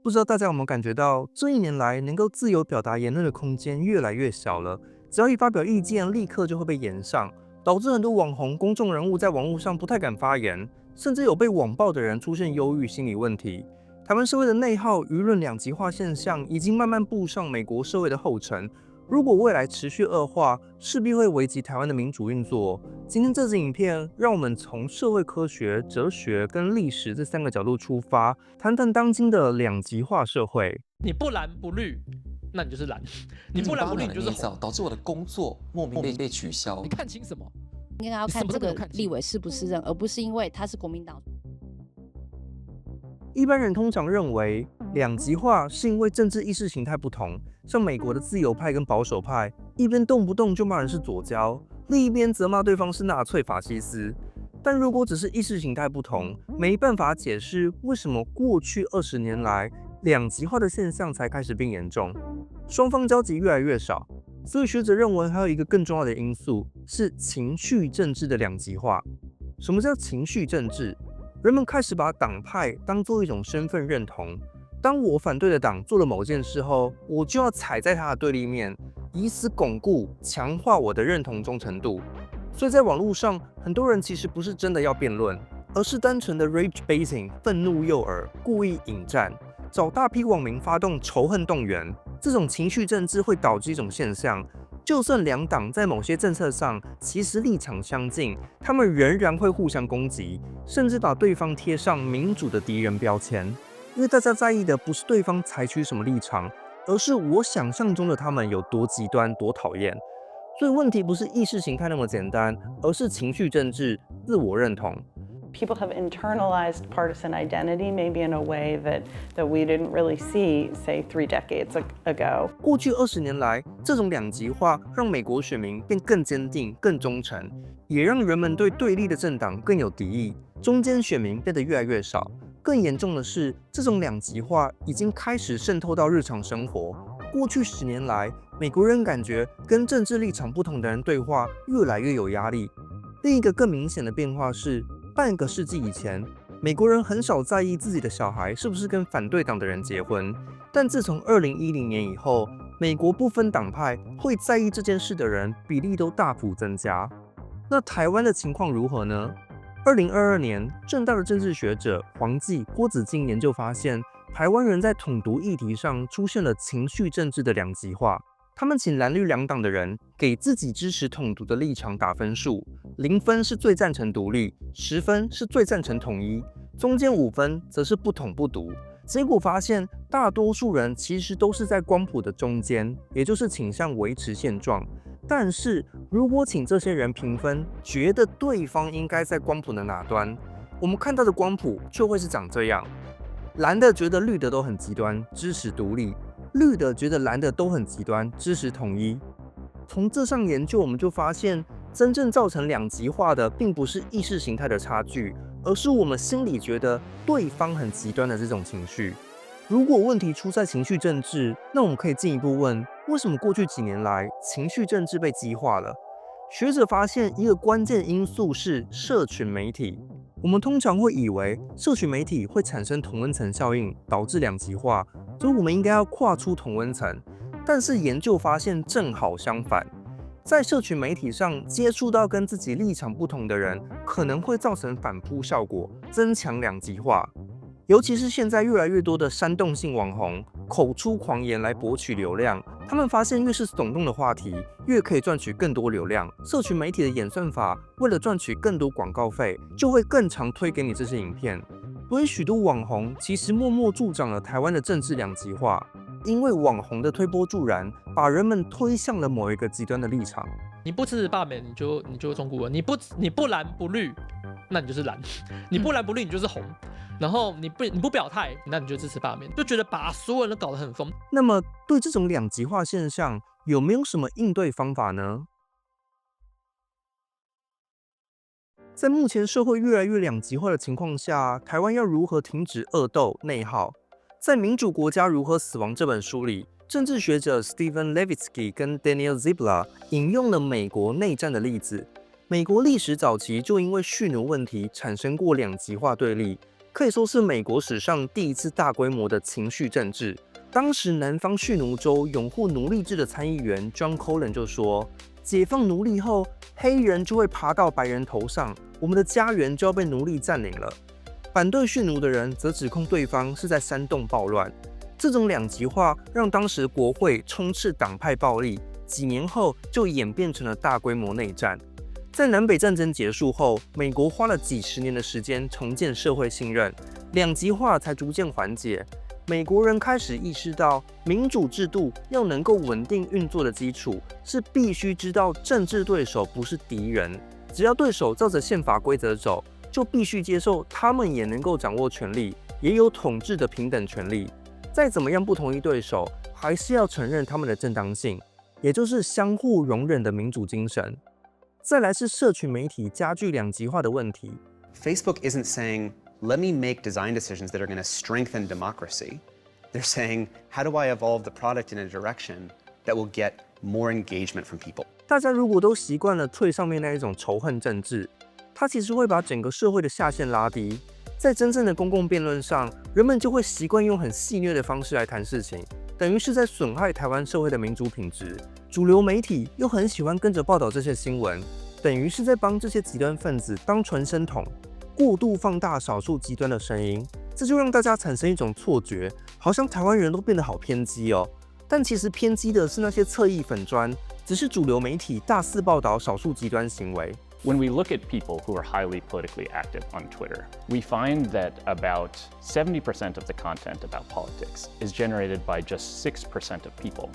不知道大家有没有感觉到，这一年来能够自由表达言论的空间越来越小了，只要一发表意见，立刻就会被延上，导致很多网红、公众人物在网络上不太敢发言，甚至有被网暴的人出现忧郁心理问题。台湾社会的内耗、舆论两极化现象已经慢慢步上美国社会的后尘。如果未来持续恶化，势必会危及台湾的民主运作。今天这支影片，让我们从社会科学、哲学跟历史这三个角度出发，谈谈当今的两极化社会。你不蓝不绿，那你就是蓝；你不蓝不绿，你就是红。导致我的工作莫名被取消。你看清什么？应该要看这个立委是不是任，而不是因为他是国民党。一般人通常认为，两极化是因为政治意识形态不同，像美国的自由派跟保守派，一边动不动就骂人是左交，另一边则骂对方是纳粹法西斯。但如果只是意识形态不同，没办法解释为什么过去20年来，两极化的现象才开始变严重，双方交集越来越少。所以学者认为，还有一个更重要的因素是情绪政治的两极化。什么叫情绪政治？人们开始把党派当作一种身份认同。当我反对的党做了某件事后，我就要踩在他的对立面，以此巩固、强化我的认同忠诚度。所以在网络上，很多人其实不是真的要辩论，而是单纯的 rage baiting 愤怒诱饵，故意引战，找大批网民发动仇恨动员。这种情绪政治会导致一种现象，就算两党在某些政策上其实立场相近，他们仍然会互相攻击，甚至把对方贴上民主的敌人标签。因为大家在意的不是对方采取什么立场，而是我想象中的他们有多极端、多讨厌。所以问题不是意识形态那么简单，而是情绪政治、自我认同。People have internalized partisan identity maybe in a way that we didn't really see, say, 3 decades ago. 过去20年来，这种两极化让美国选民变更坚定、更忠诚，也让人们对对立的政党更有敌意，中间选民变得越来越少。更严重的是，这种两极化已经开始渗透到日常生活。过去10年来，美国人感觉跟政治立场不同的人对话越来越有压力。另一个更明显的变化是，半个世纪以前，美国人很少在意自己的小孩是不是跟反对党的人结婚，但自从2010年以后，美国不分党派会在意这件事的人比例都大幅增加。那台湾的情况如何呢？2022年，政大的政治学者黄纪、郭子敬研究发现，台湾人在统独议题上出现了情绪政治的两极化。他们请蓝绿两党的人给自己支持统独的立场打分数，0分是最赞成独立，10分是最赞成统一，中间5分则是不统不独。结果发现，大多数人其实都是在光谱的中间，也就是倾向维持现状。但是如果请这些人评分，觉得对方应该在光谱的哪端，我们看到的光谱就会是长这样：蓝的觉得绿的都很极端，支持独立；绿的觉得蓝的都很极端，支持统一。从这项研究，我们就发现，真正造成两极化的，并不是意识形态的差距，而是我们心里觉得对方很极端的这种情绪。如果问题出在情绪政治，那我们可以进一步问，为什么过去几年来情绪政治被激化了？学者发现一个关键因素是社群媒体。我们通常会以为社群媒体会产生同温层效应，导致两极化，所以我们应该要跨出同温层。但是研究发现正好相反，在社群媒体上接触到跟自己立场不同的人，可能会造成反扑效果，增强两极化。尤其是现在越来越多的煽动性网红口出狂言来博取流量，他们发现越是耸动的话题，越可以赚取更多流量。社群媒体的演算法为了赚取更多广告费，就会更常推给你这些影片。所以许多网红其实默默助长了台湾的政治两极化，因为网红的推波助澜，把人们推向了某一个极端的立场。你不支持罢免，你就中国人；你不蓝不绿，那你就是蓝；你不蓝不绿，你就是红。然后你不表态，那你就支持罢免，就觉得把所有人都搞得很疯。那么对这种两极化现象，有没有什么应对方法呢？在目前社会越来越两极化的情况下，台湾要如何停止恶斗内耗？在《民主国家如何死亡》这本书里，政治学者 Steven Levitsky 跟 Daniel Ziblatt 引用了美国内战的例子。美国历史早期就因为蓄奴问题产生过两极化对立，可以说是美国史上第一次大规模的情绪政治。当时南方蓄奴州拥护奴隶制的参议员 John Colin 就说，解放奴隶后，黑人就会爬到白人头上，我们的家园就要被奴隶占领了。反对蓄奴的人则指控对方是在煽动暴乱。这种两极化让当时国会充斥党派暴力，几年后就演变成了大规模内战。在南北战争结束后，美国花了几十年的时间重建社会信任，两极化才逐渐缓解。美国人开始意识到，民主制度要能够稳定运作的基础是必须知道政治对手不是敌人，只要对手照着宪法规则走，就必须接受他们也能够掌握权力，也有统治的平等权利。再怎么样不同意对手，还是要承认他们的正当性，也就是相互容忍的民主精神。再来是社群媒体加剧两极化的问题。Facebook isn't saying, let me make design decisions that are going to strengthen democracy. They're saying, how do I evolve the product in a direction that will get more engagement from people? 大家如果都习惯了退上面那一种仇恨政治，它其实会把整个社会的下限拉低。在真正的公共辩论上，人们就会习惯用很戏谑的方式来谈事情，等于是在损害台湾社会的民主品质。主流媒体又很喜欢跟着报道这些新闻，等于是在帮这些极端分子当传声筒，过度放大少数极端的声音，这就让大家产生一种错觉，好像台湾人都变得好偏激哦。但其实偏激的是那些侧翼粉专，只是主流媒体大肆报道少数极端行为。When we look at people who are highly politically active on Twitter, we find that about 70% of the content about politics is generated by just 6% of people.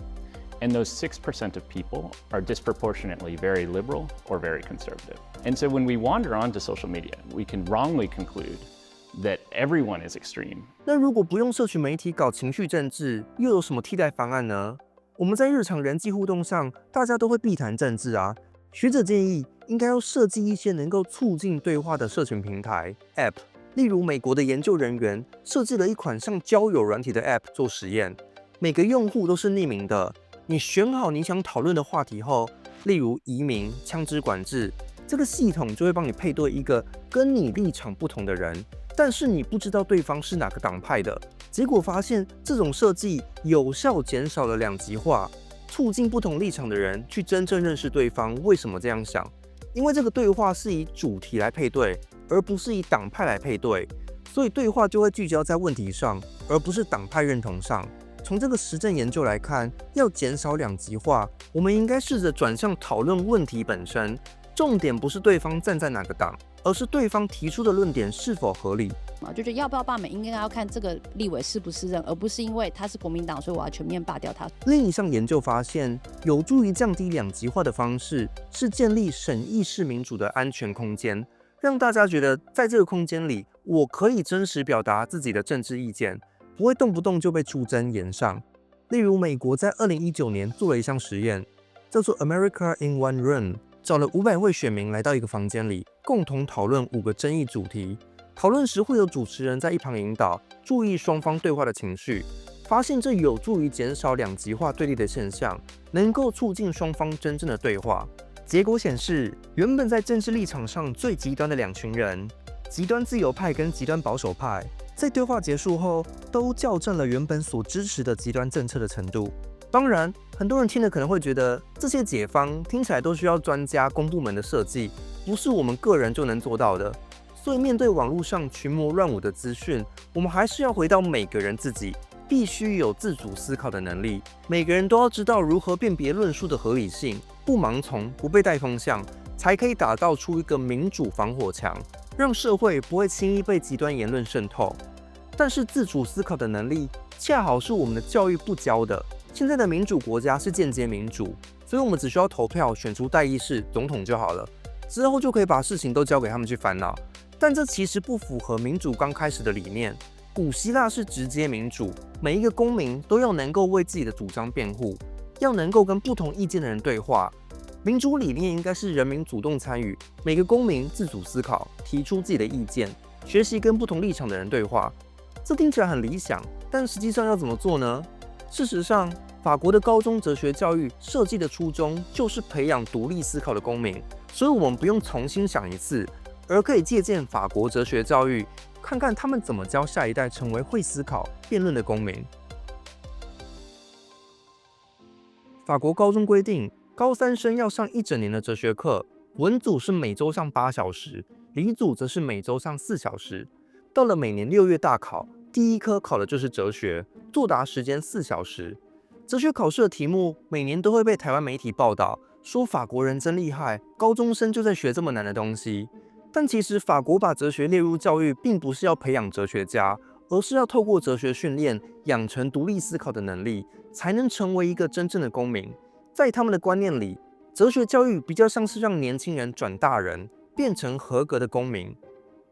And those 6% of people are disproportionately very liberal or very conservative. And so when we wander onto social media, we can wrongly conclude that everyone is extreme. 那如果不用社群媒体搞情绪政治，又有什么替代方案呢？我们在日常人际互动上，大家都会避谈政治啊。学者建议，应该要设计一些能够促进对话的社群平台 App。例如，美国的研究人员设计了一款像交友软体的 App 做实验，每个用户都是匿名的。你选好你想讨论的话题后，例如移民、枪支管制，这个系统就会帮你配对一个跟你立场不同的人，但是你不知道对方是哪个党派的。结果发现，这种设计有效减少了两极化，促进不同立场的人去真正认识对方为什么这样想。因为这个对话是以主题来配对，而不是以党派来配对，所以对话就会聚焦在问题上，而不是党派认同上。从这个实证研究来看，要减少两极化，我们应该试着转向讨论问题本身。重点不是对方站在哪个党，而是对方提出的论点是否合理。就觉得要不要罢免，应该要看这个立委是不是任，而不是因为他是国民党，所以我要全面罢掉他。另一项研究发现，有助于降低两极化的方式是建立审议式民主的安全空间，让大家觉得在这个空间里，我可以真实表达自己的政治意见，不会动不动就被出征延上。例如，美国在2019年做了一项实验，叫做 America in One Room， 找了500位选民来到一个房间里，共同讨论5个争议主题。讨论时会有主持人在一旁引导，注意双方对话的情绪，发现这有助于减少两极化对立的现象，能够促进双方真正的对话。结果显示，原本在政治立场上最极端的两群人，极端自由派跟极端保守派，在对话结束后都校正了原本所支持的极端政策的程度。当然，很多人听了可能会觉得，这些解方听起来都需要专家公部门的设计，不是我们个人就能做到的。所以面对网络上群魔乱舞的资讯，我们还是要回到每个人自己，必须有自主思考的能力。每个人都要知道如何辨别论述的合理性，不盲从，不被带风向，才可以打造出一个民主防火墙，让社会不会轻易被极端言论渗透。但是自主思考的能力，恰好是我们的教育不教的。现在的民主国家是间接民主，所以我们只需要投票选出代议士、总统就好了，之后就可以把事情都交给他们去烦恼。但这其实不符合民主刚开始的理念。古希腊是直接民主，每一个公民都要能够为自己的主张辩护，要能够跟不同意见的人对话。民主理念应该是人民主动参与，每个公民自主思考，提出自己的意见，学习跟不同立场的人对话。这听起来很理想，但实际上要怎么做呢？事实上，法国的高中哲学教育设计的初衷就是培养独立思考的公民，所以我们不用重新想一次，而可以借鉴法国哲学教育，看看他们怎么教下一代成为会思考、辩论的公民。法国高中规定，高三生要上1整年的哲学课，文组是每周上8小时，理组则是每周上4小时。到了每年6月大考，第一科考的就是哲学，作答时间4小时。哲学考试的题目每年都会被台湾媒体报道，说法国人真厉害，高中生就在学这么难的东西。但其实法国把哲学列入教育，并不是要培养哲学家，而是要透过哲学训练，养成独立思考的能力，才能成为一个真正的公民。在他们的观念里，哲学教育比较像是让年轻人转大人，变成合格的公民。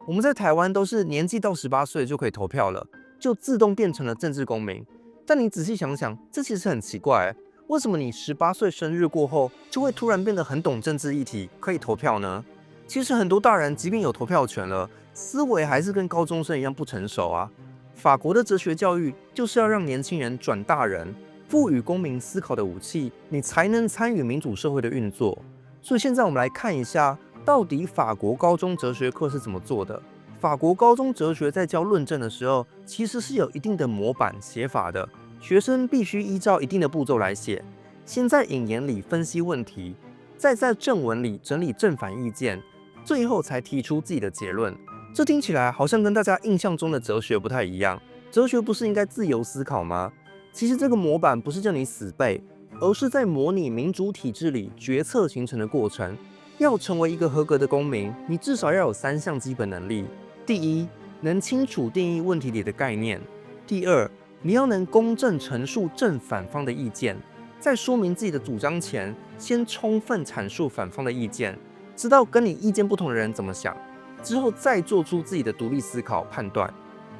我们在台湾都是年纪到18岁就可以投票了，就自动变成了政治公民。但你仔细想想，这其实很奇怪，为什么你18岁生日过后，就会突然变得很懂政治议题，可以投票呢？其实很多大人即便有投票权了，思维还是跟高中生一样不成熟啊。法国的哲学教育就是要让年轻人转大人，赋予公民思考的武器，你才能参与民主社会的运作。所以现在我们来看一下，到底法国高中哲学课是怎么做的。法国高中哲学在教论证的时候，其实是有一定的模板写法的，学生必须依照一定的步骤来写。先在引言里分析问题，再在正文里整理正反意见，最后才提出自己的结论。这听起来好像跟大家印象中的哲学不太一样。哲学不是应该自由思考吗？其实这个模板不是叫你死背，而是在模拟民主体制里决策形成的过程。要成为一个合格的公民，你至少要有3项基本能力。第一，能清楚定义问题里的概念；第二，你要能公正陈述正反方的意见，在说明自己的主张前，先充分阐述反方的意见，知道跟你意见不同的人怎么想，之后再做出自己的独立思考判断。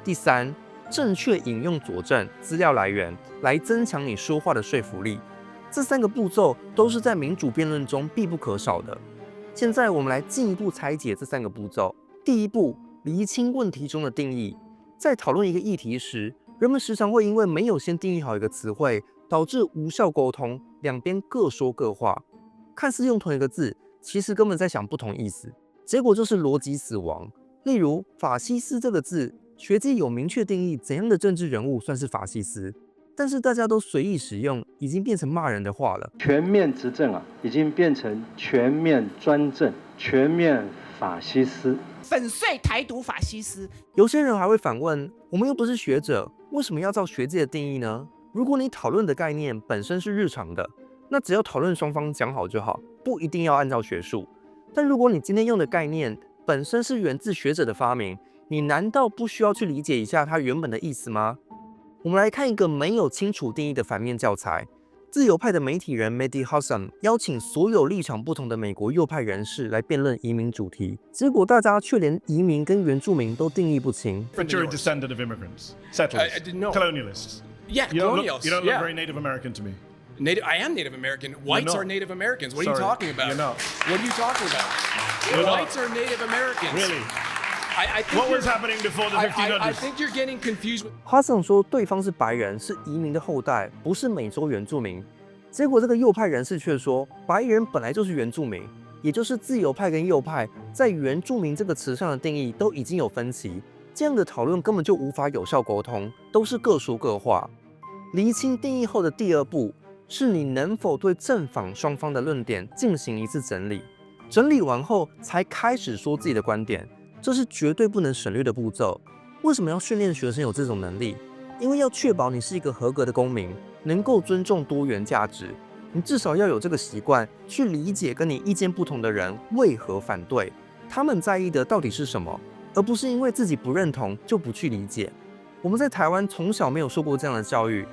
第三，正确引用佐证资料来源，来增强你说话的说服力。这3个步骤都是在民主辩论中必不可少的。现在我们来进一步拆解这3个步骤。第一步，厘清问题中的定义。在讨论一个议题时，人们时常会因为没有先定义好一个词汇，导致无效沟通，两边各说各话，看似用同一个字，其实根本在想不同意思，结果就是逻辑死亡。例如法西斯这个字，学界有明确定义怎样的政治人物算是法西斯，但是大家都随意使用，已经变成骂人的话了。全面执政啊，已经变成全面专政、全面法西斯，粉碎台独法西斯。有些人还会反问：我们又不是学者，为什么要照学界的定义呢？如果你讨论的概念本身是日常的，那只要讨论双方讲好就好，不一定要按照学术。但如果你今天用的概念本身是源自学者的发明，你难道不需要去理解一下它原本的意思吗？我们来看一个没有清楚定义的反面教材。自由派的媒体人 Mehdi Hasan 邀请所有立场不同的美国右派人士来辩论移民主题，结果大家却连移民跟原住民都定义不清。But you're a descendant of immigrants, settlers, I didn't know. colonialists. Yeah, You don't colonials. look yeah. very Native American to me. I am Native American. Whites are Native Americans. What are you Sorry, talking about? you're not. What are you talking about? You're not. Whites are Native Americans. Really? I think What you're- was happening before the I 1500s? think you're getting confused with. 哈桑说对方是白人，是移民的后代，不是美洲原住民。结果这个右派人士却说，白人本来就是原住民，也就是自由派跟右派在原住民这个词上的定义都已经有分歧，这样的讨论根本就无法有效沟通，都是各说各话。厘清定义后的第二步，是你能否对正反双方的论点进行一次整理，整理完后才开始说自己的观点，这是绝对不能省略的步骤。为什么要训练学生有这种能力？因为要确保你是一个合格的公民，能够尊重多元价值，你至少要有这个习惯，去理解跟你意见不同的人为何反对，他们在意的到底是什么，而不是因为自己不认同就不去理解。我们在台湾从小没有受过这样的教育，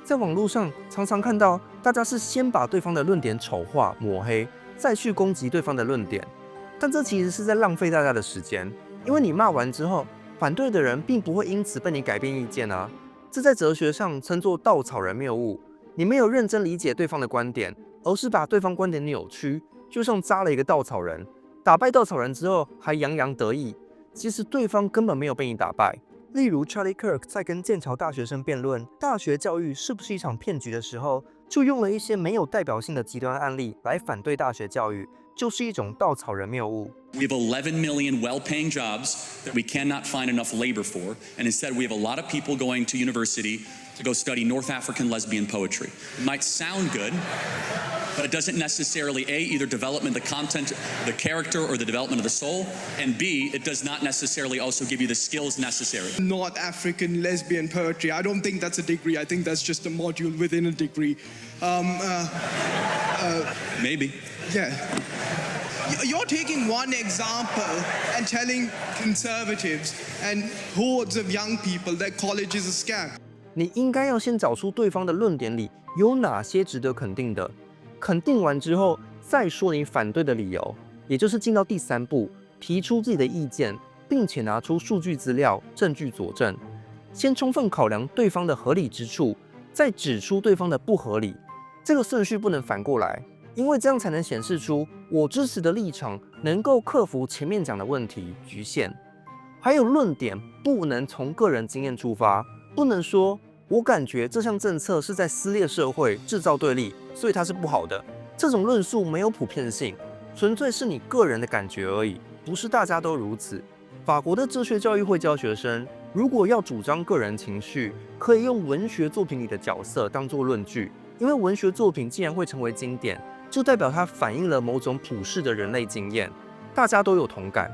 在网络上常常看到大家是先把对方的论点丑化抹黑，再去攻击对方的论点，但这其实是在浪费大家的时间，因为你骂完之后，反对的人并不会因此被你改变意见啊。这在哲学上称作稻草人谬误，你没有认真理解对方的观点，而是把对方观点扭曲，就像扎了一个稻草人，打败稻草人之后还洋洋得意，其实对方根本没有被你打败。例如 Charlie Kirk 在跟剑桥大学生辩论大学教育是不是一场骗局的时候，就用了一些没有代表性的极端案例来反对大学教育，就是一种稻草人谬误。We have 11 million well-paying jobs that we cannot find enough labor for, and instead we have a lot of people going to university to go study North African lesbian poetry. It might sound good, but it doesn't necessarily, A, either development the content, the character, or the development of the soul, and B, it does not necessarily also give you the skills necessary. North African lesbian poetry, I don't think that's a degree. I think that's just a module within a degree. Maybe. Yeah. You're taking one example and telling conservatives and hordes of young people that college is a scam. 你应该要先找出对方的论点里有哪些值得肯定的，肯定完之后再说你反对的理由，也就是进到第3步，提出自己的意见，并且拿出数据资料、证据佐证。先充分考量对方的合理之处，再指出对方的不合理。这个顺序不能反过来，因为这样才能显示出我支持的立场能够克服前面讲的问题局限。还有论点不能从个人经验出发，不能说我感觉这项政策是在撕裂社会、制造对立，所以它是不好的。这种论述没有普遍性，纯粹是你个人的感觉而已，不是大家都如此。法国的哲学教育会教学生，如果要主张个人情绪，可以用文学作品里的角色当作论据，因为文学作品既然会成为经典，就代表它反映了某种普世的人类经验，大家都有同感。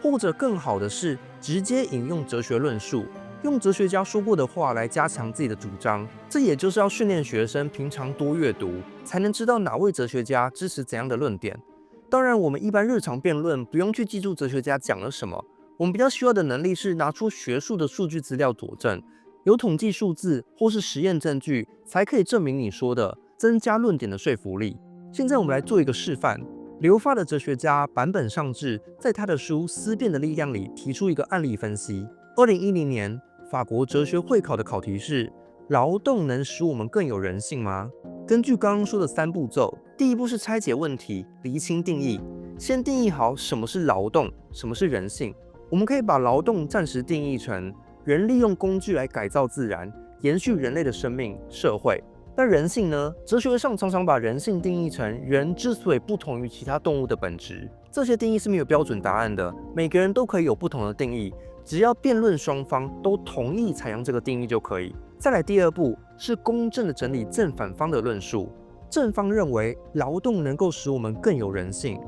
或者更好的是，直接引用哲学论述，用哲学家说过的话来加强自己的主张。这也就是要训练学生平常多阅读，才能知道哪位哲学家支持怎样的论点。当然，我们一般日常辩论不用去记住哲学家讲了什么，我们比较需要的能力是拿出学术的数据资料佐证，有统计数字或是实验证据，才可以证明你说的，增加论点的说服力。现在我们来做一个示范。留法的哲学家坂本尚志在他的书《思辨的力量》里提出一个案例分析。2010年，法国哲学会考的考题是：劳动能使我们更有人性吗？根据刚刚说的3步骤，第一步是拆解问题，厘清定义，先定义好什么是劳动，什么是人性。我们可以把劳动暂时定义成人利用工具来改造自然，延续人类的生命、社会。但人性呢？哲学上常常把人性定义成人之所以不同于其他动物的本质。这些定义是没有标准答案的，每个人都可以有不同的定义，只要辩论双方都同意采用这个定义就可以。再来第2步是公正的整理正反方的论述。正方认为劳动能够使我们更有人性，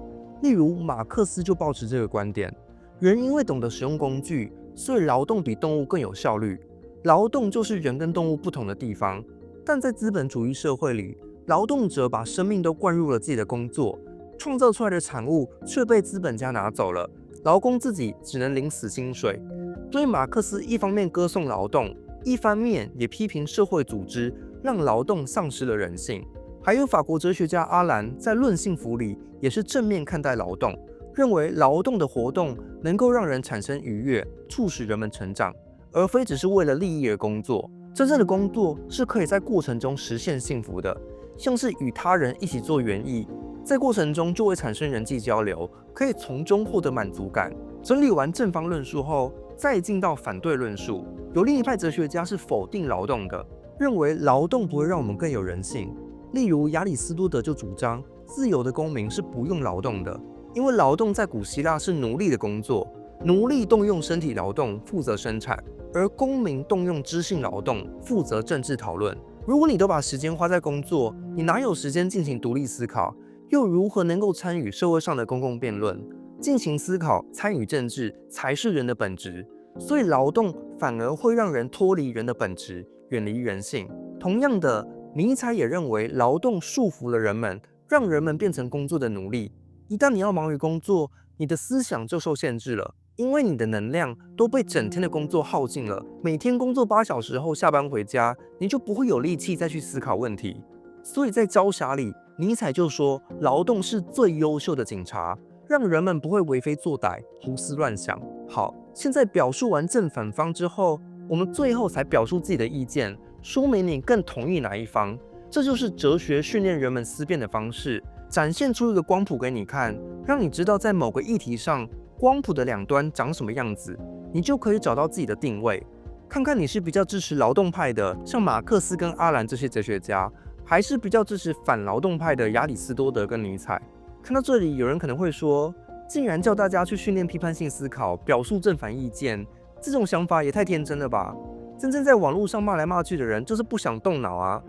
例如马克思就抱持这个观点：人因为懂得使用工具，所以劳动比动物更有效率。劳动就是人跟动物不同的地方。但在资本主义社会里，劳动者把生命都灌入了自己的工作，创造出来的产物却被资本家拿走了，劳工自己只能领死薪水。所以马克思一方面歌颂劳动，一方面也批评社会组织让劳动丧失了人性。还有法国哲学家阿兰在《论幸福》里也是正面看待劳动，认为劳动的活动能够让人产生愉悦，促使人们成长，而非只是为了利益而工作。真正的工作是可以在过程中实现幸福的，像是与他人一起做园艺，在过程中就会产生人际交流，可以从中获得满足感。整理完正方论述后，再进到反对论述。有另一派哲学家是否定劳动的，认为劳动不会让我们更有人性。例如亚里士多德就主张，自由的公民是不用劳动的，因为劳动在古希腊是奴隶的工作，奴隶动用身体劳动负责生产，而公民动用知性劳动负责政治讨论。如果你都把时间花在工作，你哪有时间进行独立思考？又如何能够参与社会上的公共辩论？进行思考、参与政治才是人的本质。所以劳动反而会让人脱离人的本质，远离人性。同样的，尼采也认为劳动束缚了人们，让人们变成工作的奴隶。一旦你要忙于工作，你的思想就受限制了。因为你的能量都被整天的工作耗尽了，每天工作8小时后下班回家，你就不会有力气再去思考问题。所以在《朝霞》里，尼采就说，劳动是最优秀的警察，让人们不会为非作歹、胡思乱想。好，现在表述完正反方之后，我们最后才表述自己的意见，说明你更同意哪一方。这就是哲学训练人们思辨的方式，展现出一个光谱给你看，让你知道在某个议题上光谱的两端长什么样子，你就可以找到自己的定位。看看你是比较支持劳动派的，像马克思跟阿兰这些哲学家，还是比较支持反劳动派的亚里士多德跟尼采。看到这里，有人可能会说，竟然叫大家去训练批判性思考，表述正反意见，这种想法也太天真了吧？真正在网络上骂来骂去的人，就是不想动脑啊。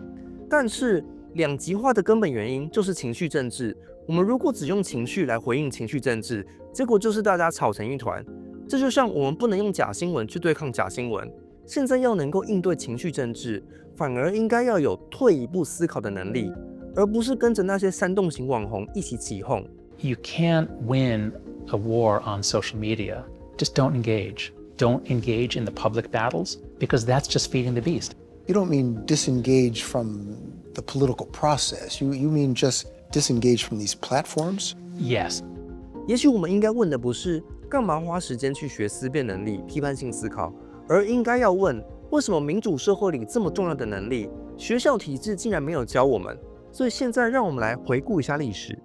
但是两极化的根本原因就是情绪政治。我们如果只用情绪来回应情绪政治，结果就是大家吵成一团。这就像我们不能用假新闻去对抗假新闻，现在要能够应对情绪政治，反而应该要有退一步思考的能力，而不是跟着那些煽动型网红一起起哄。You can't win a war on social media. Just don't engage. Don't engage in the public battles because that's just feeding the beast. You don't mean disengage from the political process. You mean just disengage from these platforms? Yes. 也许我们应该问的不是干嘛花时间去学思辨能力、批判性思考，而应该要问为什么民主社会里这么重要的能力，学校体制竟然没有教我们。所以现在让我们来回顾一下历史。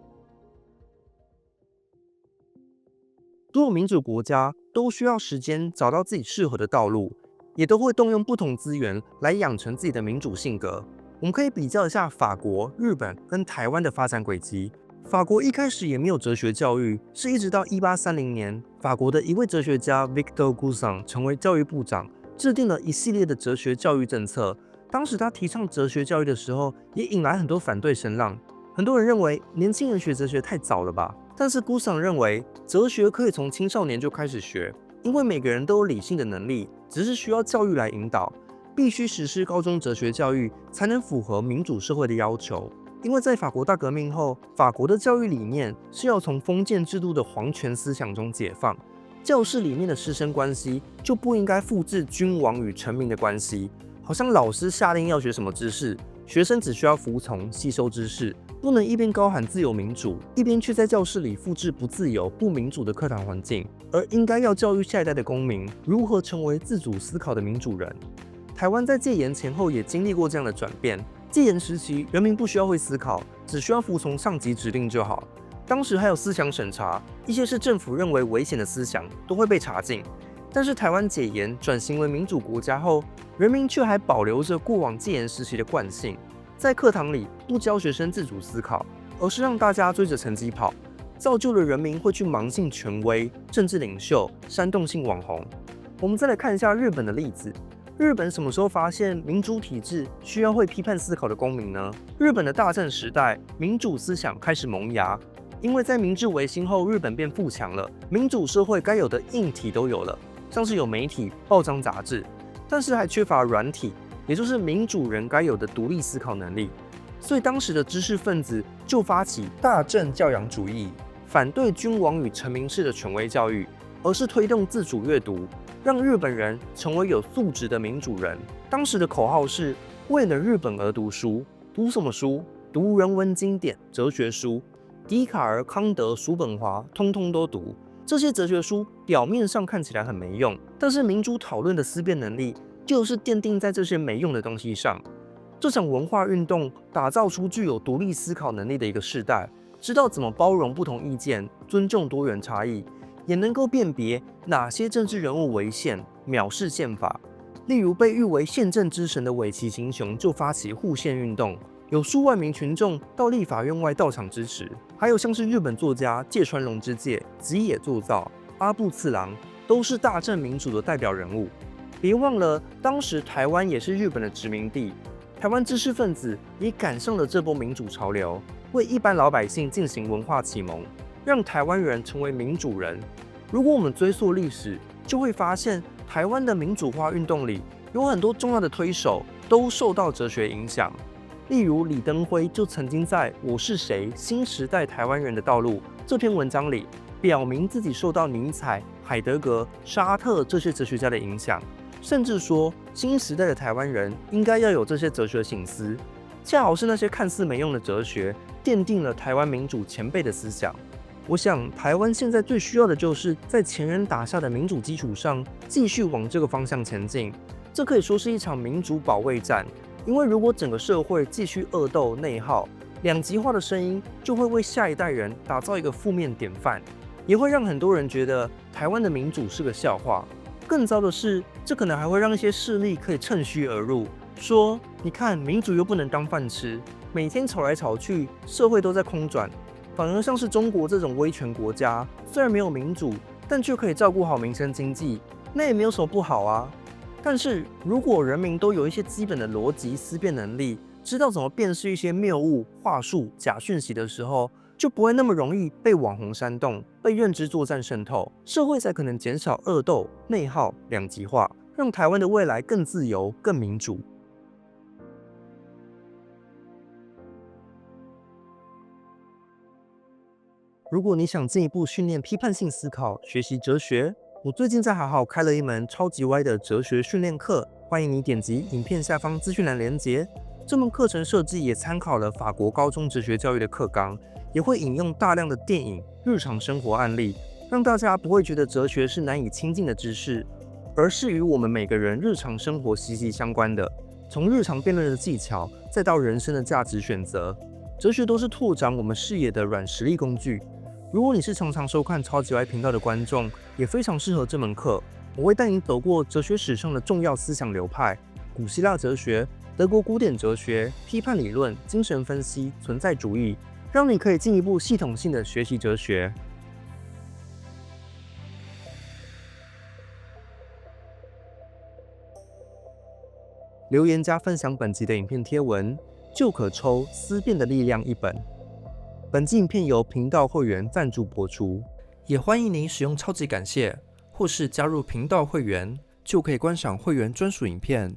所有民主国家都需要时间找到自己适合的道路，也都会动用不同资源来养成自己的民主性格。我们可以比较一下法国、日本跟台湾的发展轨迹。法国一开始也没有哲学教育，是一直到1830年，法国的一位哲学家 Victor Cousin 成为教育部长，制定了一系列的哲学教育政策。当时他提倡哲学教育的时候，也引来很多反对声浪。很多人认为年轻人学哲学太早了吧？但是 Cousin 认为哲学可以从青少年就开始学，因为每个人都有理性的能力，只是需要教育来引导。必须实施高中哲学教育，才能符合民主社会的要求。因为在法国大革命后，法国的教育理念是要从封建制度的皇权思想中解放，教室里面的师生关系就不应该复制君王与臣民的关系，好像老师下令要学什么知识，学生只需要服从吸收知识，不能一边高喊自由民主，一边却在教室里复制不自由、不民主的课堂环境，而应该要教育下一代的公民如何成为自主思考的民主人。台湾在戒严前后也经历过这样的转变。戒严时期，人民不需要会思考，只需要服从上级指令就好。当时还有思想审查，一些是政府认为危险的思想都会被查禁。但是台湾解严转型为民主国家后，人民却还保留着过往戒严时期的惯性，在课堂里不教学生自主思考，而是让大家追着成绩跑，造就了人民会去盲信权威、政治领袖、煽动性网红。我们再来看一下日本的例子。日本什么时候发现民主体制需要会批判思考的公民呢？日本的大正时代，民主思想开始萌芽，因为在明治维新后，日本变富强了，民主社会该有的硬体都有了，像是有媒体、报章、杂志，但是还缺乏软体，也就是民主人该有的独立思考能力。所以当时的知识分子就发起大正教养主义，反对君王与臣民式的权威教育，而是推动自主阅读，让日本人成为有素质的民主人。当时的口号是为了日本而读书，读什么书？读人文经典、哲学书，笛卡尔、康德、叔本华，通通都读。这些哲学书表面上看起来很没用，但是民主讨论的思辨能力就是奠定在这些没用的东西上。这场文化运动打造出具有独立思考能力的一个世代，知道怎么包容不同意见，尊重多元差异，也能够辨别哪些政治人物违宪、藐视宪法。例如被誉为宪政之神的尾崎行雄就发起护宪运动，有数万名群众到立法院外到场支持。还有像是日本作家芥川龙之介、吉野作造、阿部次郎，都是大正民主的代表人物。别忘了，当时台湾也是日本的殖民地，台湾知识分子也赶上了这波民主潮流，为一般老百姓进行文化启蒙，让台湾人成为民主人。如果我们追溯历史，就会发现台湾的民主化运动里有很多重要的推手都受到哲学影响。例如李登辉就曾经在《我是谁：新时代台湾人的道路》这篇文章里表明自己受到尼采、海德格、沙特这些哲学家的影响，甚至说新时代的台湾人应该要有这些哲学省思。恰好是那些看似没用的哲学奠定了台湾民主前辈的思想。我想台湾现在最需要的就是在前人打下的民主基础上继续往这个方向前进。这可以说是一场民主保卫战，因为如果整个社会继续恶斗内耗，两极化的声音就会为下一代人打造一个负面典范，也会让很多人觉得台湾的民主是个笑话。更糟的是，这可能还会让一些势力可以趁虚而入，说你看民主又不能当饭吃，每天吵来吵去，社会都在空转，反而像是中国这种威权国家，虽然没有民主，但却可以照顾好民生经济，那也没有什么不好啊。但是如果人民都有一些基本的逻辑思辨能力，知道怎么辨识一些谬误、话术、假讯息的时候，就不会那么容易被网红煽动，被认知作战渗透，社会才可能减少恶斗、内耗、两极化，让台湾的未来更自由、更民主。如果你想进一步训练批判性思考、学习哲学，我最近在好好开了一门超级歪的哲学训练课，欢迎你点击影片下方资讯栏连结。这门课程设计也参考了法国高中哲学教育的课纲，也会引用大量的电影、日常生活案例，让大家不会觉得哲学是难以亲近的知识，而是与我们每个人日常生活息息相关的。从日常辩论的技巧，再到人生的价值选择，哲学都是拓展我们视野的软实力工具。如果你是常常收看超级歪频道的观众，也非常适合这门课。我会带你走过哲学史上的重要思想流派，古希腊哲学、德国古典哲学、批判理论、精神分析、存在主义，让你可以进一步系统性的学习哲学。留言加分享本集的影片贴文，就可抽《思辨的力量》一本。本集影片由频道会员赞助播出，也欢迎您使用超级感谢，或是加入频道会员，就可以观赏会员专属影片。